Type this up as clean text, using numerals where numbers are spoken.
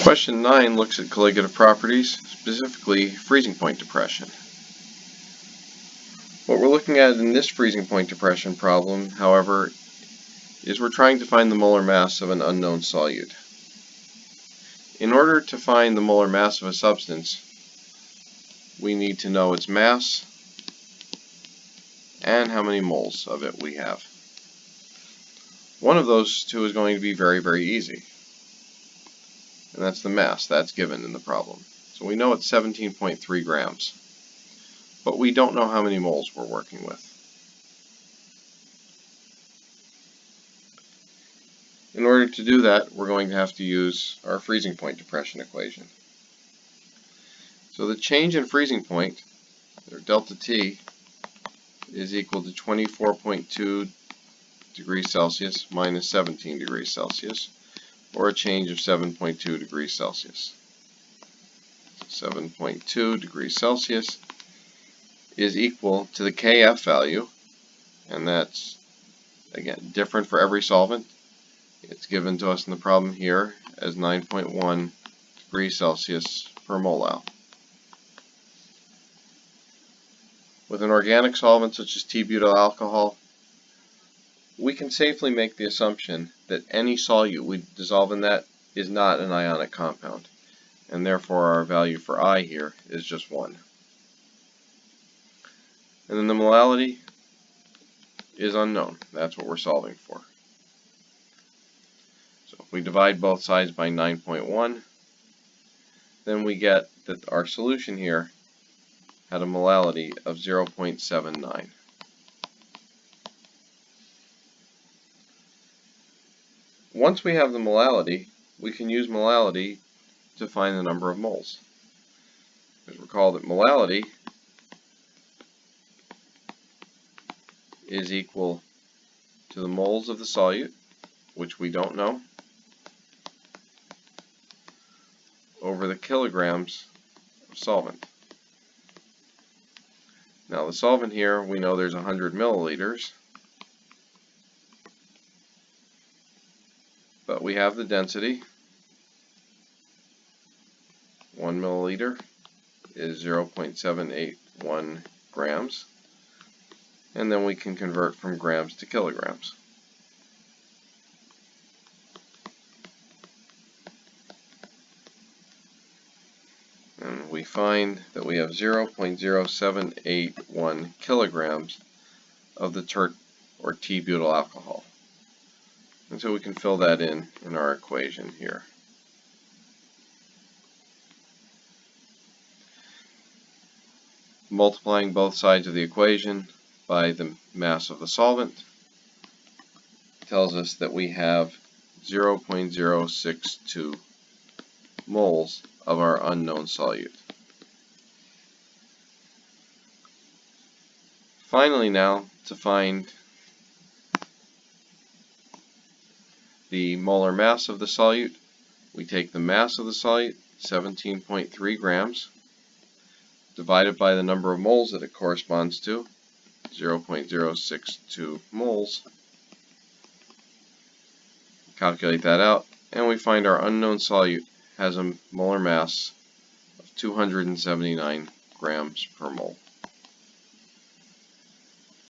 Question 9 looks at colligative properties, specifically freezing point depression. What we're looking at in this freezing point depression problem, however, is we're trying to find the molar mass of an unknown solute. In order to find the molar mass of a substance, we need to know its mass and how many moles of it we have. One of those two is going to be very, very easy. And that's the mass. That's given in the problem. So we know it's 17.3 grams. But we don't know how many moles we're working with. In order to do that, we're going to have to use our freezing point depression equation. So the change in freezing point, or delta T, is equal to 24.2 degrees Celsius minus 17 degrees Celsius, or a change of 7.2 degrees Celsius. 7.2 degrees Celsius is equal to the Kf value, and that's, again, different for every solvent. It's given to us in the problem here as 9.1 degrees Celsius per molal. With an organic solvent such as T-butyl alcohol, we can safely make the assumption that any solute we dissolve in that is not an ionic compound, and therefore our value for I here is just 1. And then the molality is unknown. That's what we're solving for. So if we divide both sides by 9.1, then we get that our solution here had a molality of 0.79. Once we have the molality, we can use molality to find the number of moles. Because recall that molality is equal to the moles of the solute, which we don't know, over the kilograms of solvent. Now the solvent here, we know there's 100 milliliters, but we have the density. 1 milliliter is 0.781 grams, and then we can convert from grams to kilograms. And we find that we have 0.0781 kilograms of the tert or T-butyl alcohol. And so we can fill that in our equation here. Multiplying both sides of the equation by the mass of the solvent tells us that we have 0.062 moles of our unknown solute. Finally now, to find the molar mass of the solute, we take the mass of the solute, 17.3 grams, divided by the number of moles that it corresponds to, 0.062 moles. Calculate that out, and we find our unknown solute has a molar mass of 279 grams per mole.